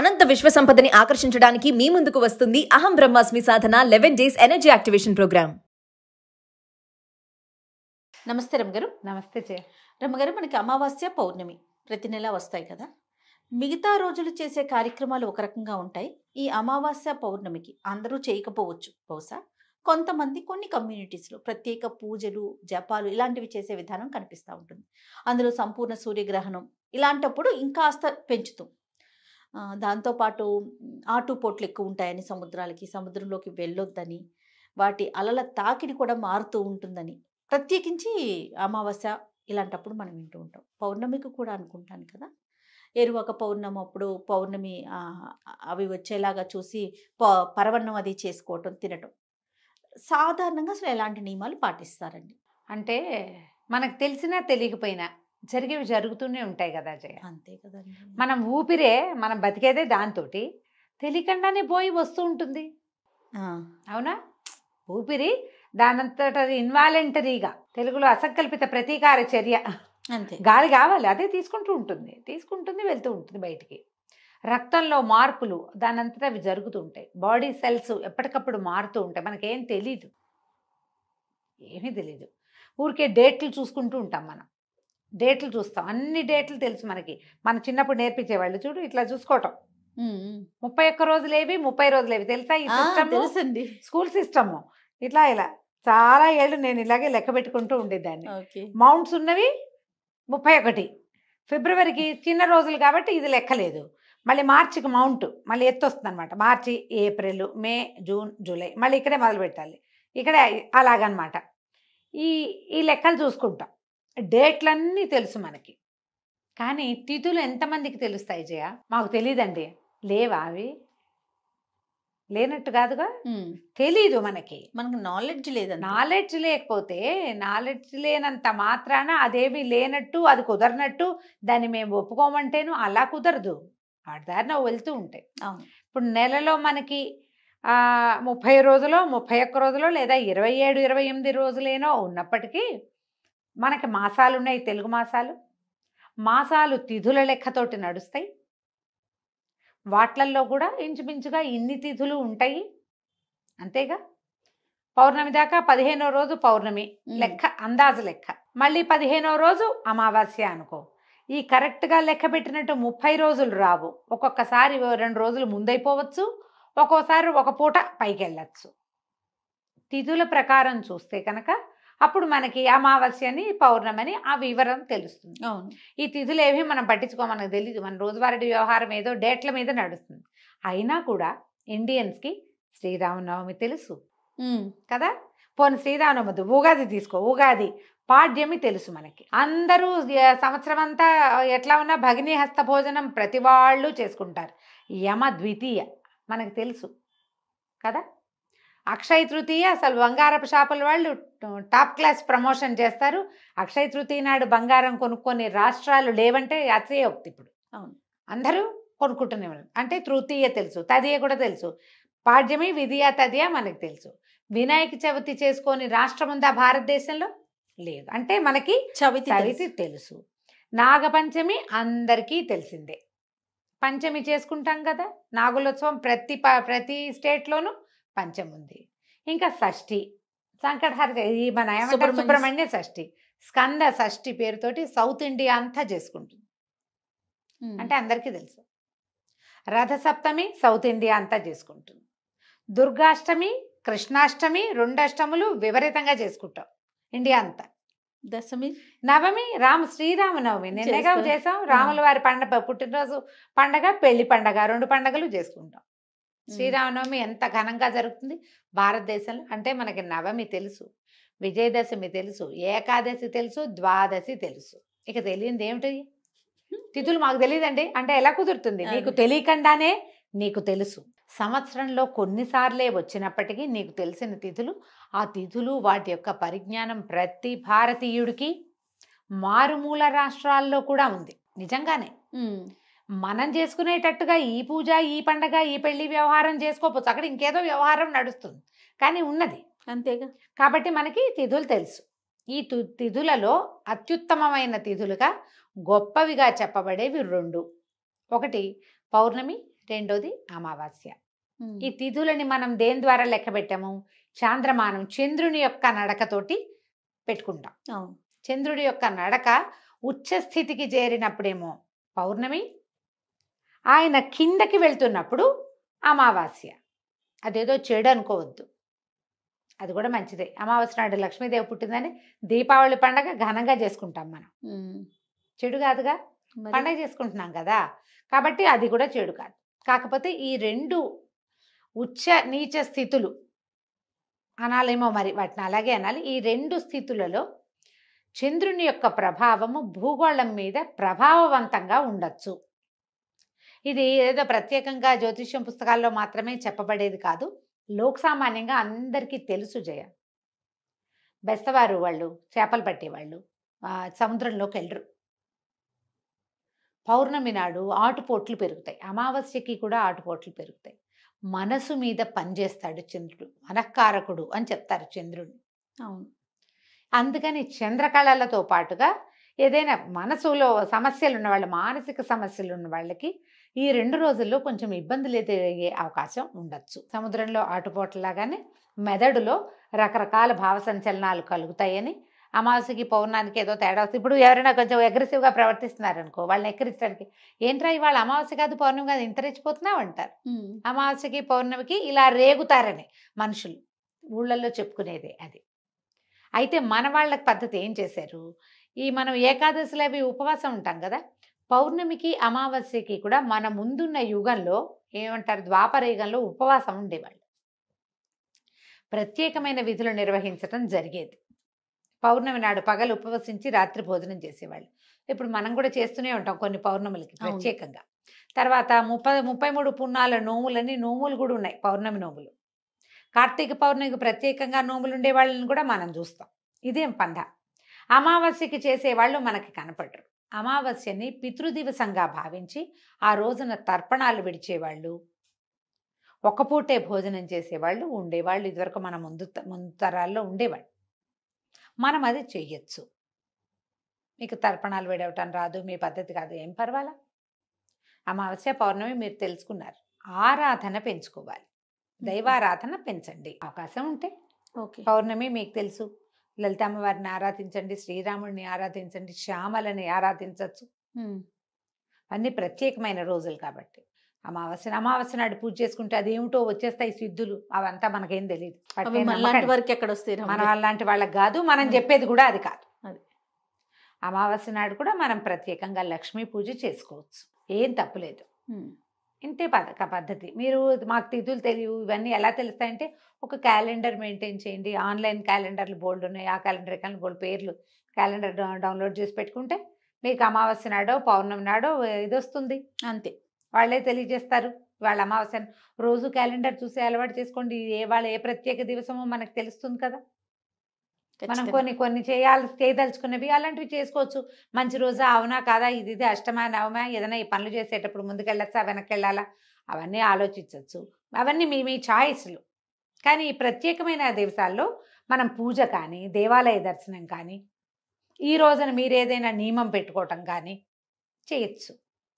అనంత విశ్వ సంపదని ఆకర్షించడానికి మీ ముందుకు వస్తుంది అహం బ్రహ్మాస్మి సాధన 11 డేస్ ఎనర్జీ యాక్టివేషన్ ప్రోగ్రామ్. నమస్తే రమ్మగారు. నమస్తే చే రమ్మగారు, మనకి అమావాస్య పౌర్ణమి ప్రతి నెల వస్తాయి కదా. మిగతా రోజులు చేసే కార్యక్రమాలు ఒక రకంగా ఉంటాయి. ఈ అమావాస్య పౌర్ణమికి అందరూ చేయకపోవచ్చు బహుశా. కొంతమంది కొన్ని కమ్యూనిటీస్లో ప్రత్యేక పూజలు జపాలు ఇలాంటివి చేసే విధానం కనిపిస్తూ ఉంటుంది. అందులో సంపూర్ణ సూర్యగ్రహణం ఇలాంటప్పుడు ఇంకాస్త పెంచుతాం. దాంతోపాటు ఆటుపోట్లు ఎక్కువ ఉంటాయని సముద్రంలోకి వెళ్ళొద్దని, వాటి అలల తాకిడి కూడా మారుతూ ఉంటుందని ప్రత్యేకించి అమావాస్య ఇలాంటప్పుడు మనం వింటూ ఉంటాం. పౌర్ణమికి కూడా అనుకుంటాను కదా, ఏరువాక పౌర్ణమి అప్పుడు పౌర్ణమి అవి వచ్చేలాగా చూసి పరవన్నం అది చేసుకోవటం తినటం. సాధారణంగా అసలు ఎలాంటి నియమాలు పాటిస్తారండి? అంటే మనకు తెలిసినా తెలియకపోయినా జరిగేవి జరుగుతూనే ఉంటాయి కదా జయ. అంతే కదండి. మనం ఊపిరే మనం బతికేదే దాంతో తెలియకుండానే పోయి వస్తూ ఉంటుంది. అవునా? ఊపిరి దానంతట ఇన్వాలంటరీగా, తెలుగులో అసంకల్పిత ప్రతీకార చర్య. అంతే, గాలి కావాలి, అదే తీసుకుంటుంది వెళ్తూ ఉంటుంది బయటికి. రక్తంలో మార్పులు దానంతటా అవి జరుగుతూ ఉంటాయి. బాడీ సెల్స్ ఎప్పటికప్పుడు మారుతూ ఉంటాయి. మనకేం తెలీదు, ఏమీ తెలీదు. ఊరికే డేట్లు చూసుకుంటూ ఉంటాం. మనం డేట్లు చూస్తాం, అన్ని డేట్లు తెలుసు మనకి. మన చిన్నప్పుడు నేర్పించేవాళ్ళు చూడు, ఇట్లా చూసుకోవటం. 31 రోజులేవి 30 రోజులేవి తెలుసా? ఈ సిస్టమ్ తెలుసండి, స్కూల్ సిస్టమ్. ఇట్లా ఇలా చాలా ఏళ్ళు నేను ఇలాగే లెక్క పెట్టుకుంటూ ఉండేదాన్ని. మౌంట్స్ ఉన్నవి 31, ఫిబ్రవరికి చిన్న రోజులు కాబట్టి ఇది లెక్కలేదు. మళ్ళీ మార్చికి మౌంట్ మళ్ళీ ఎత్తు వస్తుంది అనమాట. మార్చి, ఏప్రిల్, మే, జూన్, జూలై మళ్ళీ ఇక్కడే మొదలు పెట్టాలి. ఇక్కడే అలాగనమాట. ఈ లెక్కలు చూసుకుంటాం. డేట్లన్నీ తెలుసు మనకి. కానీ తిథులు ఎంతమందికి తెలుస్తాయి జయ? మాకు తెలియదండి. లేవా అవి? లేనట్టు కాదుగా, తెలీదు మనకి నాలెడ్జ్ లేదు. నాలెడ్జ్ లేకపోతే, నాలెడ్జ్ లేనంత మాత్రాన అదేమీ లేనట్టు, అది కుదరనట్టు దాన్ని మేము ఒప్పుకోమంటేను అలా కుదరదు. వాటి దారిన వెళ్తూ ఉంటాయి. ఇప్పుడు నెలలో మనకి 30 రోజులో 31 రోజులో లేదా 27, 28 రోజులేనో ఉన్నప్పటికీ మనకి మాసాలు ఉన్నాయి. తెలుగు మాసాలు తిథుల లెక్కతోటి నడుస్తాయి. వాట్లల్లో కూడా ఇంచుమించుగా ఇన్ని తిథులు ఉంటాయి, అంతేగా. పౌర్ణమి దాకా 15వ రోజు పౌర్ణమి లెక్క, అందాజు లెక్క. మళ్ళీ 15వ రోజు అమావాస్య అనుకో. ఈ కరెక్ట్గా లెక్క పెట్టినట్టు 30 రోజులు రావు. ఒక్కొక్కసారి 2 రోజులు ముందైపోవచ్చు, ఒక్కోసారి ఒక పూట పైకి వెళ్ళచ్చు. తిథుల ప్రకారం చూస్తే కనుక అప్పుడు మనకి అమావాస్యని పౌర్ణమని ఆ వివరం తెలుస్తుంది. ఈ తిథులు ఏవి మనం పట్టించుకో, మనకు తెలీదు. మన రోజువారీ వ్యవహారం ఏదో డేట్ల మీద నడుస్తుంది. అయినా కూడా ఇండియన్స్కి శ్రీరామనవమి తెలుసు కదా. పోనీ శ్రీరామనవమి, ఉగాది తీసుకో, ఉగాది పాడ్యమి తెలుసు మనకి. అందరూ సంవత్సరం అంతా ఎట్లా ఉన్నా భగినీ హస్త భోజనం ప్రతి వాళ్ళు చేసుకుంటారు. యమ ద్వితీయ మనకు తెలుసు కదా. అక్షయ తృతీయ అసలు బంగారపు షాపుల వాళ్ళు టాప్ క్లాస్ ప్రమోషన్ చేస్తారు. అక్షయ తృతీయ నాడు బంగారం కొనుక్కొని రాష్ట్రాలు లేవంటే అతిశయోక్తి. ఇప్పుడు అందరూ కొనుక్కుంటున్నారు. అంటే తృతీయ తెలుసు, తదియ కూడా తెలుసు. పాడ్యమి, విధియ, తదియ మనకు తెలుసు. వినాయక చవితి చేసుకొని రాష్ట్రం ఉందా భారతదేశంలో? లేదు. అంటే మనకి చవితి తెలుసు. నాగపంచమి అందరికీ తెలిసిందే. పంచమి చేసుకుంటాం కదా, నాగులోత్సవం ప్రతి స్టేట్లోనూ పంచమి ఉంది. ఇంకా షష్ఠి, సంకటహార, మన ఏమంటారు, సుబ్రహ్మణ్య షష్ఠి, స్కంద షష్ఠి పేరుతోటి సౌత్ ఇండియా అంతా చేసుకుంటుంది. అంటే అందరికీ తెలుసు. రథసప్తమి సౌత్ ఇండియా అంతా చేసుకుంటుంది. దుర్గాష్టమి, కృష్ణాష్టమి, 2 అష్టములు విపరీతంగా చేసుకుంటాం ఇండియా అంతా. దశమి, నవమి శ్రీరామనవమి నిన్నగా చేసాం. రాముల వారి పుట్టినరోజు పండగ, పెళ్లి పండగ, 2 పండగలు చేసుకుంటాం. శ్రీరామనవమి ఎంత ఘనంగా జరుగుతుంది భారతదేశంలో. అంటే మనకి నవమి తెలుసు, విజయదశమి తెలుసు, ఏకాదశి తెలుసు, ద్వాదశి తెలుసు. ఇక తెలియంది ఏమిటి? తిథులు మాకు తెలియదండి అంటే ఎలా కుదురుతుంది? నీకు తెలియకుండానే నీకు తెలుసు. సంవత్సరంలో కొన్నిసార్లే వచ్చినప్పటికీ నీకు తెలిసిన తిథులు, ఆ తిథులు వాటి యొక్క పరిజ్ఞానం ప్రతి భారతీయుడికి మారుమూల రాష్ట్రాల్లో కూడా ఉంది. నిజంగానే మనం చేసుకునేటట్టుగా ఈ పూజ, ఈ పండగ, ఈ పెళ్లి వ్యవహారం చేసుకోవచ్చు. అక్కడ ఇంకేదో వ్యవహారం నడుస్తుంది, కానీ ఉన్నది అంతేగా. కాబట్టి మనకి తిథులు తెలుసు. ఈ తిథులలో అత్యుత్తమమైన తిథులుగా గొప్పవిగా చెప్పబడేవి 2. ఒకటి పౌర్ణమి, రెండోది అమావాస్య. ఈ తిథులని మనం దేని ద్వారా లెక్క పెట్టాము? చాంద్రమానం, చంద్రుని యొక్క నడకతోటి పెట్టుకుంటాం. అవును. చంద్రుడి యొక్క నడక ఉచ్చ స్థితికి చేరినప్పుడేమో పౌర్ణమి, ఆయన కిందకి వెళ్తున్నప్పుడు అమావాస్య. అదేదో చెడు అనుకోవద్దు, అది కూడా మంచిదే. అమావాస్య నాడు లక్ష్మీదేవి పుట్టిందని దీపావళి పండగ ఘనంగా చేసుకుంటాం మనం. చెడు కాదుగా, పండగ చేసుకుంటున్నాం కదా, కాబట్టి అది కూడా చెడు కాదు. కాకపోతే ఈ రెండు ఉచ్చ నీచ స్థితులు అనాలేమో, మరి వాటిని అలాగే అనాలి. ఈ రెండు స్థితులలో చంద్రుని యొక్క ప్రభావము భూగోళం మీద ప్రభావవంతంగా ఉండొచ్చు. ఇది ఏదో ప్రత్యేకంగా జ్యోతిష్యం పుస్తకాల్లో మాత్రమే చెప్పబడేది కాదు, లోకసామాన్యంగా అందరికీ తెలుసు. జయ, బెస్తవారు వాళ్ళు చేపలు పట్టేవాళ్ళు సముద్రంలోకి వెళ్ళరు. పౌర్ణమి నాడు ఆటుపోట్లు పెరుగుతాయి, అమావాస్యకి కూడా ఆటుపోట్లు పెరుగుతాయి. మనసు మీద పనిచేస్తాడు చంద్రుడు, మనఃకారకుడు అని చెప్తారు చంద్రుడిని. అవును. అందుకని చంద్రకళలతో పాటుగా ఏదైనా మనసులో సమస్యలు ఉన్న వాళ్ళు, మానసిక సమస్యలు ఉన్న వాళ్ళకి ఈ 2 రోజుల్లో కొంచెం ఇబ్బందులు ఎదురయ్యే అవకాశం ఉండొచ్చు. సముద్రంలో ఆటుపోట్లలాగానే మెదడులో రకరకాల భావ సంచలనాలు కలుగుతాయని, అమావాస్యకి పౌర్ణానికి ఏదో తేడా వస్తుంది. ఇప్పుడు ఎవరైనా కొంచెం అగ్రెసివ్గా ప్రవర్తిస్తున్నారనుకో, వాళ్ళని ఎక్కిరించడానికి ఏంట్రా ఇవాళ అమావాస్య కాదు పౌర్ణమి కాదు ఇంత రెచ్చిపోతున్నావు అంటారు. అమావాస్యకి పౌర్ణమికి ఇలా రేగుతారని మనుషులు ఊళ్ళల్లో చెప్పుకునేదే అది. అయితే మన వాళ్ళకి పద్ధతి ఏం చేశారు, ఈ మనం ఏకాదశిలో అవి ఉపవాసం ఉంటాం కదా, పౌర్ణమికి అమావాస్యకి కూడా మన ముందున్న యుగంలో ఏమంటారు, ద్వాపర యుగంలో ఉపవాసం ఉండేవాళ్ళు. ప్రత్యేకమైన విధులు నిర్వహించడం జరిగేది. పౌర్ణమి నాడు పగలు ఉపవసించి రాత్రి భోజనం చేసేవాళ్ళు. ఇప్పుడు మనం కూడా చేస్తూనే ఉంటాం కొన్ని పౌర్ణములకి ప్రత్యేకంగా. తర్వాత 33 పున్నాల నోములని, నోములు కూడా ఉన్నాయి పౌర్ణమి నోములు. కార్తీక పౌర్ణమికి ప్రత్యేకంగా నోములు ఉండే వాళ్ళని కూడా మనం చూస్తాం. ఇదేం పండ. అమావాస్యకి చేసేవాళ్ళు మనకి కనపడరు. అమావాస్యని పితృదివసంగా భావించి ఆ రోజున తర్పణాలు విడిచేవాళ్ళు, ఒక పూటే భోజనం చేసేవాళ్ళు ఉండేవాళ్ళు. ఇదివరకు మన ముందు తరాల్లో ఉండేవాళ్ళు. మనం అది చెయ్యొచ్చు. మీకు తర్పణాలు విడవటం రాదు, మీ పద్ధతి కాదు, ఏం పర్వాలా. అమావాస్య పౌర్ణమి మీరు తెలుసుకున్నారు, ఆరాధన పెంచుకోవాలి, దైవారాధన పెంచండి అవకాశం ఉంటే. ఓకే. పౌర్ణమి మీకు తెలుసు, లలితామ్మవారిని ఆరాధించండి, శ్రీరాముడిని ఆరాధించండి, శ్యామలని ఆరాధించవచ్చు. అన్ని ప్రత్యేకమైన రోజులు కాబట్టి అమావాస్య నాడు పూజ చేసుకుంటే అదేమిటో వచ్చేస్తాయి సిద్ధులు, అవంతా మనకేం తెలియదు. వరకు ఎక్కడ వస్తాయి, మన వాళ్ళంటి వాళ్ళకి కాదు, మనం చెప్పేది కూడా అది కాదు. అమావాస్య నాడు కూడా మనం ప్రత్యేకంగా లక్ష్మీ పూజ చేసుకోవచ్చు, ఏం తప్పులేదు. ఇంతే పద్ధతి. మీరు మాకు తిథులు తెలియవు ఇవన్నీ ఎలా తెలుస్తాయంటే ఒక క్యాలెండర్ మెయింటైన్ చేయండి. ఆన్లైన్ క్యాలెండర్లు బోల్డ్ ఉన్నాయి, ఆ క్యాలెండర్ బోల్డ్ పేర్లు క్యాలెండర్ డౌన్లోడ్ చేసి పెట్టుకుంటే మీకు అమావాస్య నాడో పౌర్ణమి నాడో ఇది వస్తుంది, అంతే. వాళ్ళే తెలియజేస్తారు. వాళ్ళ అమావాస్య రోజు క్యాలెండర్ చూసి అలవాటు చేసుకోండి, వాళ్ళ ఏ ప్రత్యేక దివసమో మనకు తెలుస్తుంది కదా. మనం కొన్ని చేయదలుచుకున్నవి అలాంటివి చేసుకోవచ్చు. మంచి రోజా, అవునా కాదా, ఇది అష్టమా నవమా, ఏదైనా ఈ పనులు చేసేటప్పుడు ముందుకెళ్ళచ్చా వెనక్కి వెళ్ళాలా, అవన్నీ ఆలోచించవచ్చు. అవన్నీ మీ ఛాయిస్లు. కానీ ఈ ప్రత్యేకమైన దివసాల్లో మనం పూజ కానీ, దేవాలయ దర్శనం కానీ, ఈ రోజున మీరు ఏదైనా నియమం పెట్టుకోవటం కానీ చేయొచ్చు.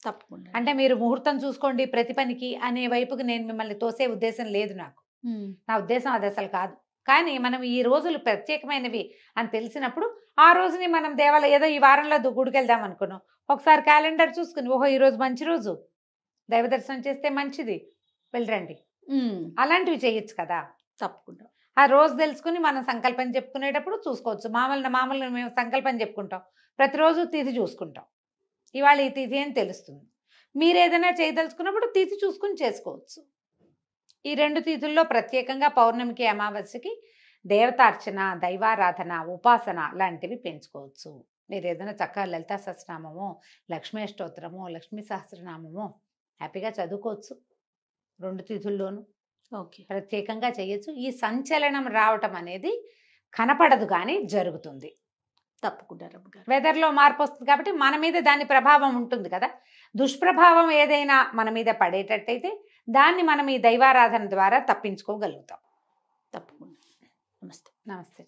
తప్పకుండా. అంటే మీరు ముహూర్తం చూసుకోండి ప్రతి పనికి అనే వైపుకి నేను మిమ్మల్ని తోసే ఉద్దేశం లేదు నాకు. నా ఉద్దేశం అది అసలు కాదు. కానీ మనం ఈ రోజులు ప్రత్యేకమైనవి అని తెలిసినప్పుడు ఆ రోజుని మనం దేవాలయం ఏదో ఈ వారంలో గుడికి వెళ్దాం అనుకున్నాం, ఒకసారి క్యాలెండర్ చూసుకుని ఓహో ఈరోజు మంచి రోజు, దైవ దర్శనం చేస్తే మంచిది, వెళ్ళరండి, అలాంటివి చేయొచ్చు కదా. తప్పకుండా. ఆ రోజు తెలుసుకుని మనం సంకల్పం చెప్పుకునేటప్పుడు చూసుకోవచ్చు. మామూలుగా మేము సంకల్పం చెప్పుకుంటాం, ప్రతిరోజు తిథి చూసుకుంటాం, ఇవాళ ఈ తిథి అని తెలుస్తుంది. మీరు ఏదైనా చేయదలుచుకున్నప్పుడు తిథి చూసుకుని చేసుకోవచ్చు. ఈ 2 తిథుల్లో ప్రత్యేకంగా పౌర్ణమికి అమావాస్యకి దేవతార్చన, దైవారాధన, ఉపాసన లాంటివి పెంచుకోవచ్చు. మీరు ఏదైనా చక్కగా లలితా సహస్రనామమో, లక్ష్మీ అష్టోత్తరమో, లక్ష్మీ సహస్రనామమో హ్యాపీగా చదువుకోవచ్చు 2 తిథుల్లోనూ. ఓకే. ప్రత్యేకంగా చేయొచ్చు. ఈ సంచలనం రావటం అనేది కనపడదు కానీ జరుగుతుంది. తప్పకుండా రమ్మగారు. వెదర్లో మార్పు వస్తుంది కాబట్టి మన మీద దాని ప్రభావం ఉంటుంది కదా. దుష్ప్రభావం ఏదైనా మన మీద పడేటట్టయితే దాన్ని మనం ఈ దైవారాధన ద్వారా తప్పించుకోగలుగుతాం. తప్పకుండా. నమస్తే. నమస్తే.